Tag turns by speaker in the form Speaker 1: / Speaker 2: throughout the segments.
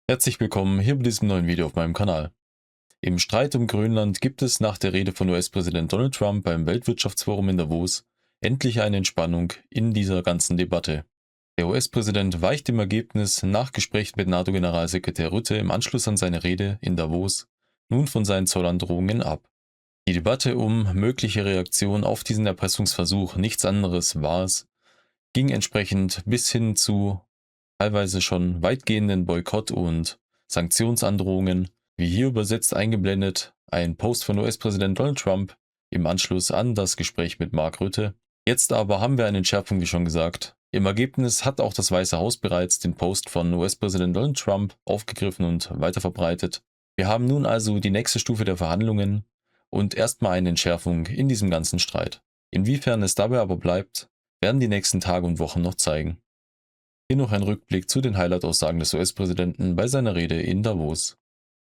Speaker 1: Herzlich willkommen hier bei diesem neuen Video auf meinem Kanal. Im Streit um Grönland gibt es nach der Rede von US-Präsident Donald Trump beim Weltwirtschaftsforum in Davos endlich eine Entspannung in dieser ganzen Debatte. Der US-Präsident weicht im Ergebnis nach Gespräch mit NATO Generalsekretär Rutte im Anschluss an seine Rede in Davos nun von seinen Zollandrohungen ab. Die Debatte um mögliche Reaktion auf diesen Erpressungsversuch, nichts anderes war es, ging entsprechend bis hin zu teilweise schon weitgehenden Boykott- und Sanktionsandrohungen, wie hier übersetzt eingeblendet, ein Post von US-Präsident Donald Trump im Anschluss an das Gespräch mit Mark Rutte. Jetzt aber haben wir eine Entschärfung, wie schon gesagt. Im Ergebnis hat auch das Weiße Haus bereits den Post von US-Präsident Donald Trump aufgegriffen und weiterverbreitet. Wir haben nun also die nächste Stufe der Verhandlungen und erstmal eine Entschärfung in diesem ganzen Streit. Inwiefern es dabei aber bleibt, werden die nächsten Tage und Wochen noch zeigen. Hier noch ein Rückblick zu den Highlight-Aussagen des US-Präsidenten bei seiner Rede in Davos.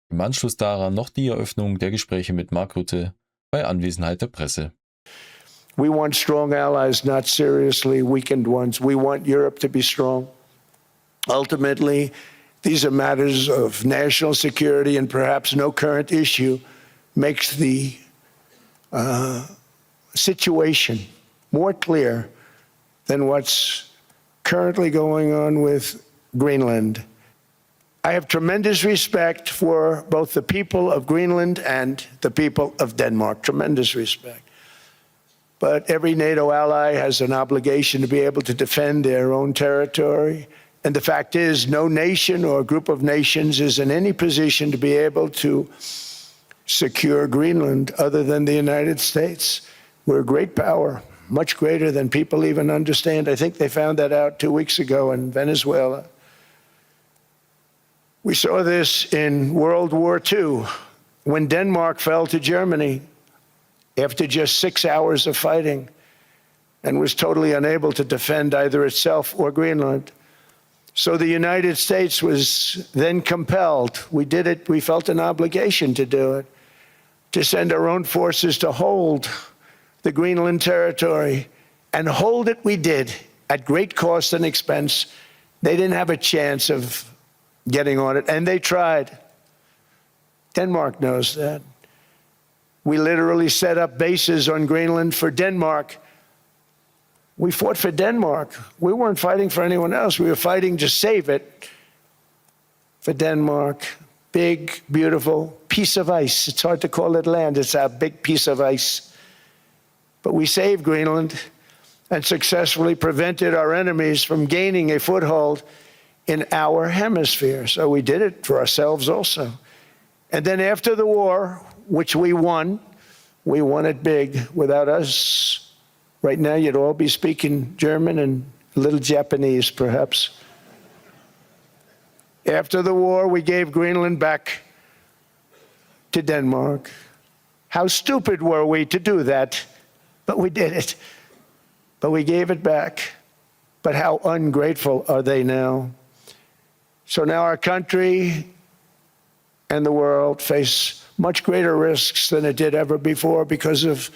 Speaker 1: Im Anschluss daran noch die Eröffnung der Gespräche mit Mark Rutte bei Anwesenheit der Presse.
Speaker 2: We want strong allies, not seriously weakened ones. We want Europe to be strong. Ultimately, these are matters of national security, and perhaps no current issue makes the situation more clear than what's currently going on with Greenland. I have tremendous respect for both the people of Greenland and the people of Denmark, tremendous respect. But every NATO ally has an obligation to be able to defend their own territory. And the fact is, no nation or group of nations is in any position to be able to secure Greenland other than the United States. We're a great power, much greater than people even understand. I think they found that out 2 weeks ago in Venezuela. We saw this in World War II, when Denmark fell to Germany after just 6 hours of fighting and was totally unable to defend either itself or Greenland. So the United States was then compelled, we did it, we felt an obligation to do it, to send our own forces to hold the Greenland territory, and hold it we did at great cost and expense. They didn't have a chance of getting on it, and they tried. Denmark knows that. We literally set up bases on Greenland for Denmark. We fought for Denmark. We weren't fighting for anyone else. We were fighting to save it for Denmark. Big, beautiful piece of ice. It's hard to call it land. It's a big piece of ice. But we saved Greenland and successfully prevented our enemies from gaining a foothold in our hemisphere. So we did it for ourselves also. And then after the war, which we won it big. Without us, right now you'd all be speaking German and a little Japanese, perhaps. After the war, we gave Greenland back to Denmark. How stupid were we to do that? But we did it. But we gave it back. But how ungrateful are they now? So now our country and the world face much greater risks than it did ever before because of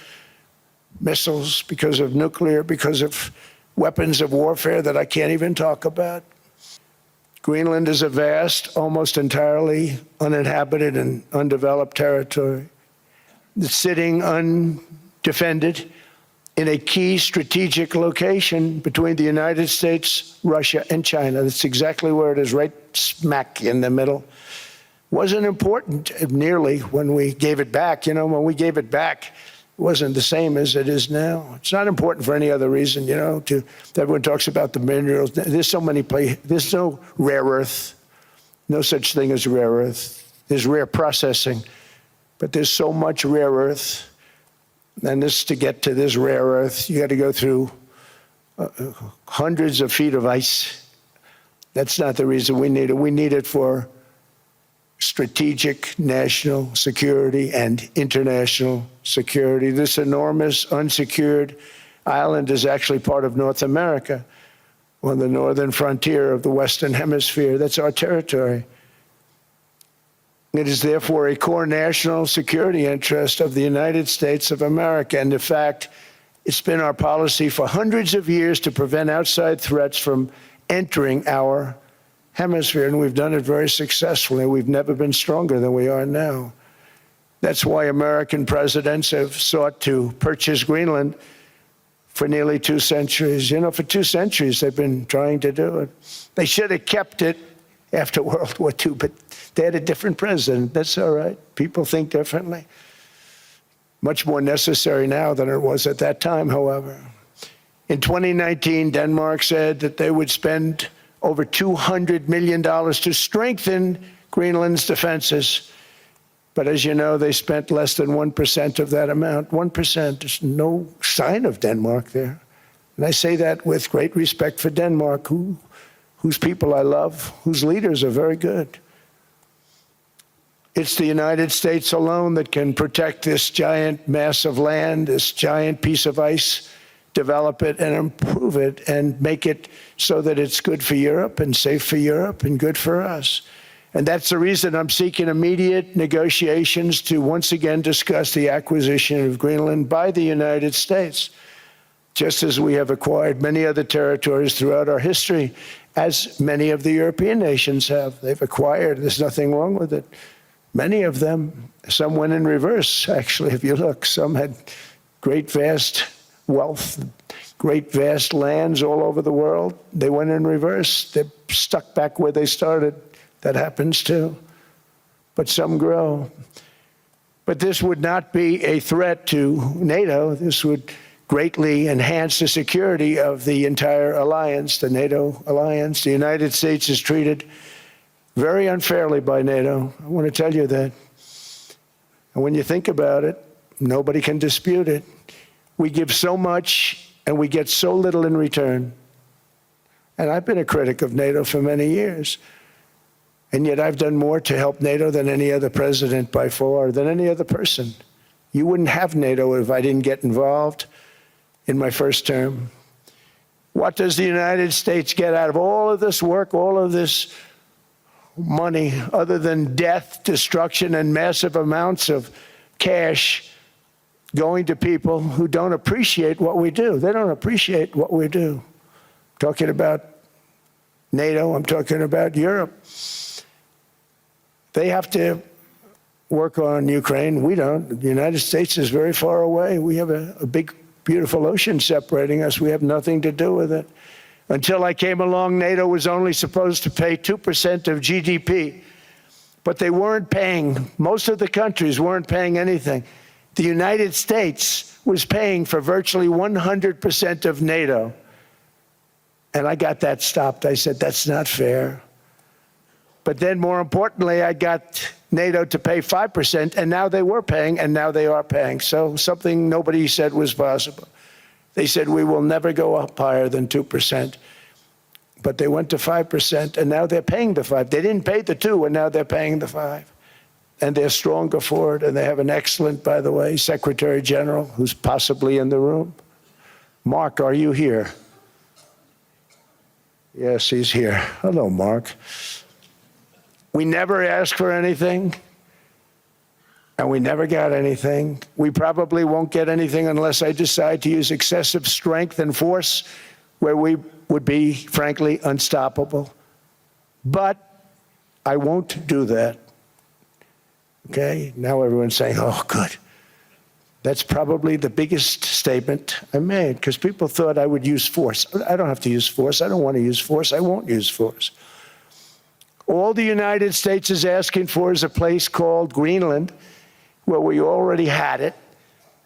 Speaker 2: missiles, because of nuclear, because of weapons of warfare that I can't even talk about. Greenland is a vast, almost entirely uninhabited and undeveloped territory that's sitting undefended in a key strategic location between the United States, Russia, and China. That's exactly where it is, right smack in the middle. Wasn't important nearly when we gave it back. You know, when we gave it back, it wasn't the same as it is now. It's not important for any other reason, you know, everyone talks about the minerals. There's so many places. There's no rare earth, no such thing as rare earth. There's rare processing, but there's so much rare earth. And this, to get to this rare earth, you got to go through hundreds of feet of ice. That's not the reason we need it. We need it for strategic national security and international security. This enormous unsecured island is actually part of North America, on the northern frontier of the Western Hemisphere. That's our territory. It is therefore a core national security interest of the United States of America. And in fact, it's been our policy for hundreds of years to prevent outside threats from entering our hemisphere, and we've done it very successfully. We've never been stronger than we are now. That's why American presidents have sought to purchase Greenland for nearly 2 centuries. You know, for 2 centuries they've been trying to do it. They should have kept it after World War II, but they had a different president. That's all right. People think differently. Much more necessary now than it was at that time, however. In 2019, Denmark said that they would spend over $200 million to strengthen Greenland's defenses. But as you know, they spent less than 1% of that amount. 1%, there's no sign of Denmark there. And I say that with great respect for Denmark, whose people I love, whose leaders are very good. It's the United States alone that can protect this giant mass of land, this giant piece of ice, develop it and improve it and make it so that it's good for Europe and safe for Europe and good for us. And that's the reason I'm seeking immediate negotiations to once again discuss the acquisition of Greenland by the United States, just as we have acquired many other territories throughout our history, as many of the European nations have. They've acquired, there's nothing wrong with it. Many of them, some went in reverse, actually, if you look. Some had great, vast wealth, great, vast lands all over the world. They went in reverse. They're stuck back where they started. That happens too. But some grow. But this would not be a threat to NATO. This would greatly enhance the security of the entire alliance, the NATO alliance. The United States is treated very unfairly by NATO. I want to tell you that. And when you think about it, nobody can dispute it. We give so much and we get so little in return. And I've been a critic of NATO for many years. And yet I've done more to help NATO than any other president by far, than any other person. You wouldn't have NATO if I didn't get involved in my first term. What does the United States get out of all of this work, all of this money, other than death, destruction, and massive amounts of cash going to people who don't appreciate what we do? They don't appreciate what we do. I'm talking about NATO, I'm talking about Europe. They have to work on Ukraine. We don't. The United States is very far away. We have a big, beautiful ocean separating us. We have nothing to do with it. Until I came along, NATO was only supposed to pay 2% of GDP, but they weren't paying. Most of the countries weren't paying anything. The United States was paying for virtually 100% of NATO. And I got that stopped. I said, that's not fair. But then more importantly, I got NATO to pay 5%, and now they were paying, and now they are paying. So something nobody said was possible. They said, we will never go up higher than 2%. But they went to 5%, and now they're paying the 5. They didn't pay the 2, and now they're paying the 5. And they're stronger for it, and they have an excellent, by the way, Secretary General, who's possibly in the room. Mark, are you here? Yes, he's here. Hello, Mark. We never asked for anything, and we never got anything. We probably won't get anything unless I decide to use excessive strength and force, where we would be, frankly, unstoppable. But I won't do that. Okay? Now everyone's saying, oh, good. That's probably the biggest statement I made, because people thought I would use force. I don't have to use force. I don't want to use force. I won't use force. All the United States is asking for is a place called Greenland, where we already had it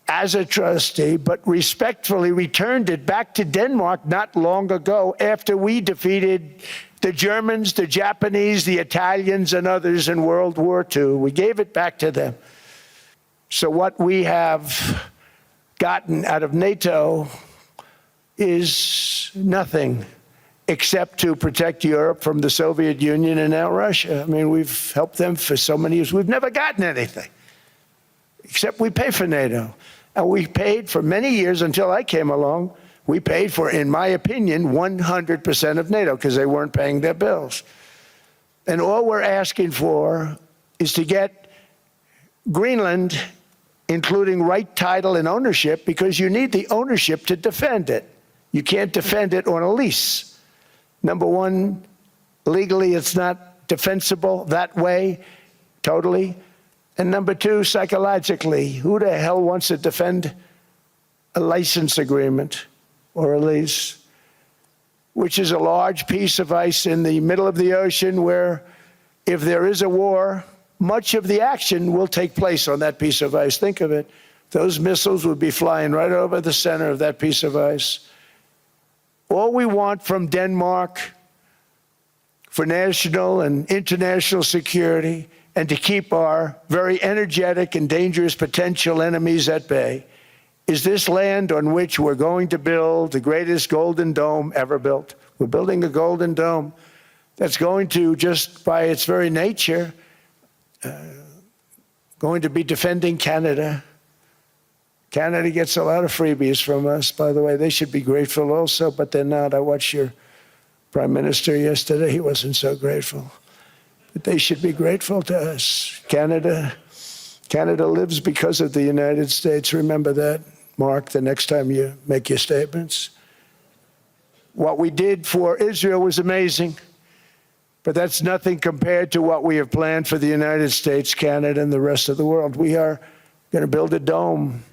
Speaker 2: as a trustee, but respectfully returned it back to Denmark not long ago after we defeated the Germans, the Japanese, the Italians, and others in World War II. We gave it back to them. So what we have gotten out of NATO is nothing, except to protect Europe from the Soviet Union and now Russia. I mean, we've helped them for so many years. We've never gotten anything, except we pay for NATO. And we paid for many years until I came along. We paid for, in my opinion, 100% of NATO because they weren't paying their bills. And all we're asking for is to get Greenland, including right title and ownership, because you need the ownership to defend it. You can't defend it on a lease. Number one, Legally, it's not defensible that way, totally. And number two, psychologically, who the hell wants to defend a license agreement or a lease, which is a large piece of ice in the middle of the ocean where if there is a war, much of the action will take place on that piece of ice. Think of it. Those missiles would be flying right over the center of that piece of ice. All we want from Denmark for national and international security and to keep our very energetic and dangerous potential enemies at bay is this land on which we're going to build the greatest golden dome ever built. We're building a golden dome that's going to, just by its very nature, going to be defending Canada. Canada gets a lot of freebies from us, by the way. They should be grateful also, but they're not. I watched your Prime Minister yesterday. He wasn't so grateful. But they should be grateful to us. Canada lives because of the United States. Remember that, Mark, the next time you make your statements. What we did for Israel was amazing, but that's nothing compared to what we have planned for the United States, Canada, and the rest of the world. We are going to build a dome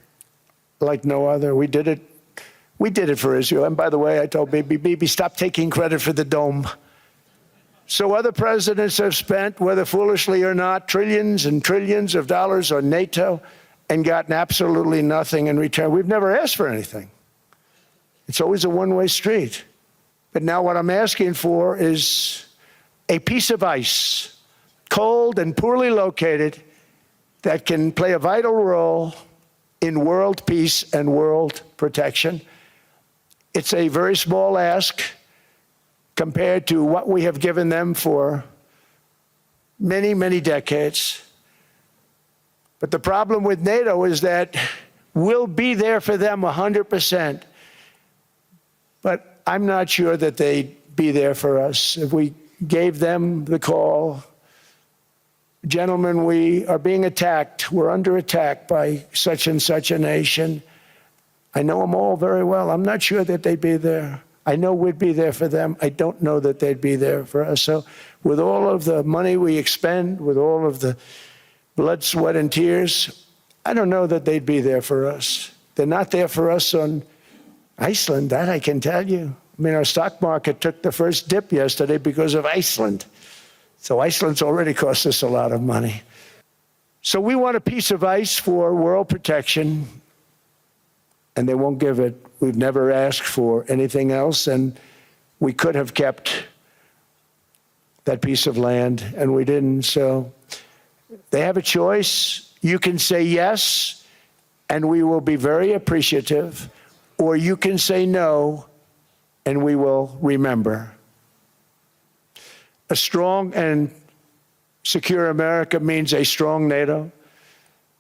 Speaker 2: like no other. We did it for Israel. And by the way, I told Bibi, stop taking credit for the dome. So other presidents have spent, whether foolishly or not, trillions and trillions of dollars on NATO and gotten absolutely nothing in return. We've never asked for anything. It's always a one-way street. But now what I'm asking for is a piece of ice, cold and poorly located, that can play a vital role in world peace and world protection. It's a very small ask compared to what we have given them for many, many decades. But the problem with NATO is that we'll be there for them 100%. But I'm not sure that they'd be there for us. If we gave them the call, gentlemen, we are being attacked. We're under attack by such and such a nation. I know them all very well. I'm not sure that they'd be there. I know we'd be there for them. I don't know that they'd be there for us. So with all of the money we expend, with all of the blood, sweat, and tears, I don't know that they'd be there for us. They're not there for us on Iceland, that I can tell you. I mean, our stock market took the first dip yesterday because of Iceland. So Iceland's already cost us a lot of money. So we want a piece of ice for world protection, and they won't give it. We've never asked for anything else, and we could have kept that piece of land, and we didn't. So they have a choice. You can say yes, and we will be very appreciative, or you can say no, and we will remember. A strong and secure America means a strong NATO.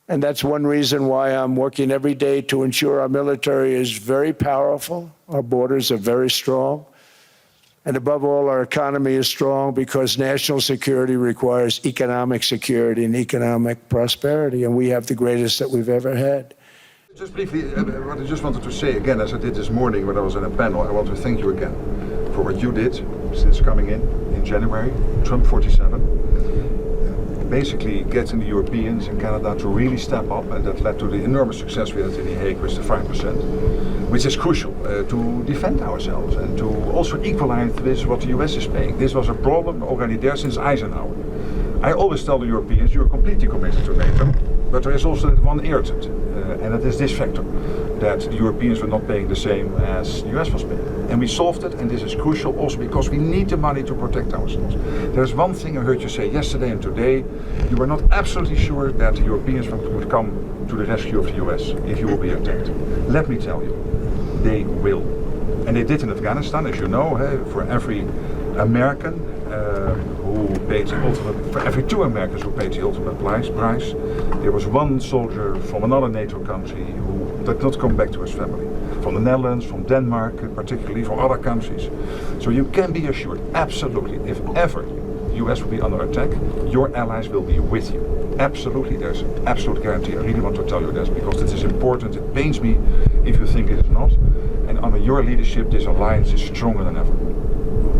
Speaker 2: And that's one reason why I'm working every day to ensure our military is very powerful, our borders are very strong, and above all, our economy is strong because national security requires economic security and economic prosperity, and we have the greatest that we've ever had.
Speaker 3: Just briefly, what I just wanted to say again, as I did this morning when I was in a panel, I want to thank you again for what you did since coming in January, Trump 47. Basically getting the Europeans and Canada to really step up, and that led to the enormous success we had in The Hague with the 5%, which is crucial to defend ourselves and to also equalize with what the US is paying. This was a problem already there since Eisenhower. I always tell the Europeans, you're completely committed to NATO, but there is also that one irritant, and that is this factor, that the Europeans were not paying the same as the US was paying. And we solved it, and this is crucial also because we need the money to protect ourselves. There's one thing I heard you say yesterday and today, you were not absolutely sure that the Europeans would come to the rescue of the US if you will be attacked. Let me tell you, they will. And they did in Afghanistan, as you know, for every American who paid the ultimate, for every 2 Americans who paid the ultimate price, there was one soldier from another NATO country who did not come back to his family. From the Netherlands, from Denmark, particularly from other countries. So you can be assured, absolutely, if ever the US will be under attack, your allies will be with you. Absolutely, there's an absolute guarantee. I really want to tell you this because this is important. It pains me if you think it is not. And under your leadership, this alliance is stronger than ever.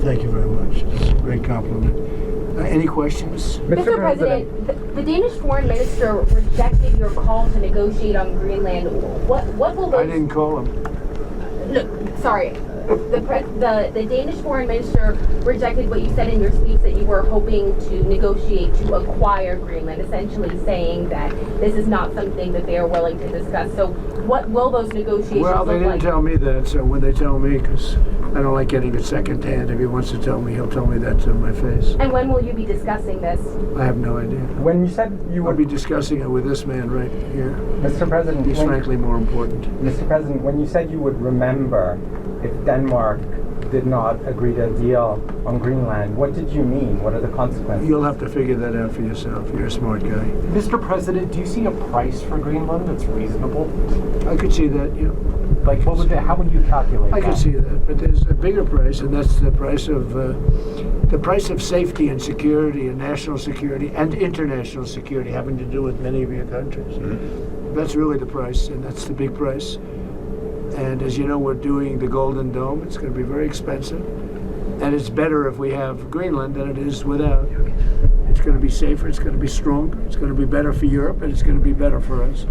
Speaker 2: Thank you very much. great compliment. Any questions?
Speaker 4: Mr. President, the Danish foreign minister rejected your call to negotiate on Greenland. What will those...
Speaker 2: I didn't call him.
Speaker 4: No, sorry. The Danish foreign minister rejected what you said in your speech, that you were hoping to negotiate to acquire Greenland, essentially saying that this is not something that they are willing to discuss. So what will those negotiations
Speaker 2: Well, they
Speaker 4: look
Speaker 2: didn't
Speaker 4: like?
Speaker 2: tell me that, so when they tell me, because I don't like getting it secondhand, if he wants to tell me, he'll tell me that to my face.
Speaker 4: And when will you be discussing this?
Speaker 2: I have no idea.
Speaker 5: When you said you
Speaker 2: I'll
Speaker 5: would
Speaker 2: be discussing it with this man right here.
Speaker 5: Mr. President,
Speaker 2: He's frankly more important.
Speaker 5: Mr. President, when you said you would remember if Denmark did not agree to a deal on Greenland, what did you mean? What are the consequences?
Speaker 2: You'll have to figure that out for yourself. You're a smart guy.
Speaker 6: Mr. President, do you see a price for Greenland that's reasonable?
Speaker 2: I could see that, yeah.
Speaker 6: Like, how would you calculate
Speaker 2: I
Speaker 6: that?
Speaker 2: could see that, but there's a bigger price, and that's the price of safety and security and national security and international security, having to do with many of your countries. Mm-hmm. That's really the price, and that's the big price. And as you know, we're doing the Golden Dome. It's going to be very expensive, and it's better if we have Greenland than it is without. It's going to be safer. It's going to be stronger. It's going to be better for Europe, and it's going to be better for us.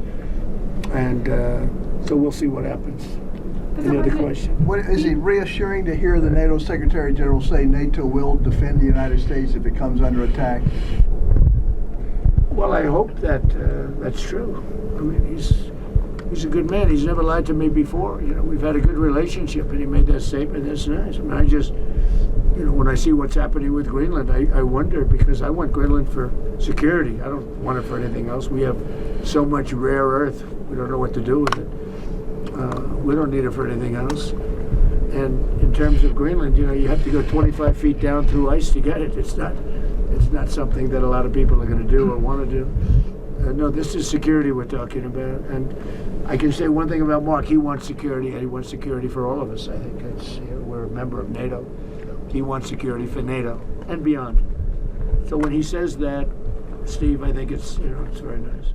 Speaker 2: And so we'll see what happens. Any other question?
Speaker 7: What, is it reassuring to hear the NATO Secretary General say NATO will defend the United States if it comes under attack?
Speaker 2: Well, I hope that that's true. I mean, he's a good man. He's never lied to me before. You know, we've had a good relationship, and he made that statement. That's nice. I mean, I just, you know, when I see what's happening with Greenland, I wonder, because I want Greenland for security. I don't want it for anything else. We have so much rare earth. We don't know what to do with it. We don't need it for anything else. And in terms of Greenland, you know, you have to go 25 feet down through ice to get it. It's not something that a lot of people are going to do or want to do. No, this is security we're talking about. And I can say one thing about Mark. He wants security, and he wants security for all of us. I think we're a member of NATO. He wants security for NATO and beyond. So when he says that, Steve, I think it's very nice.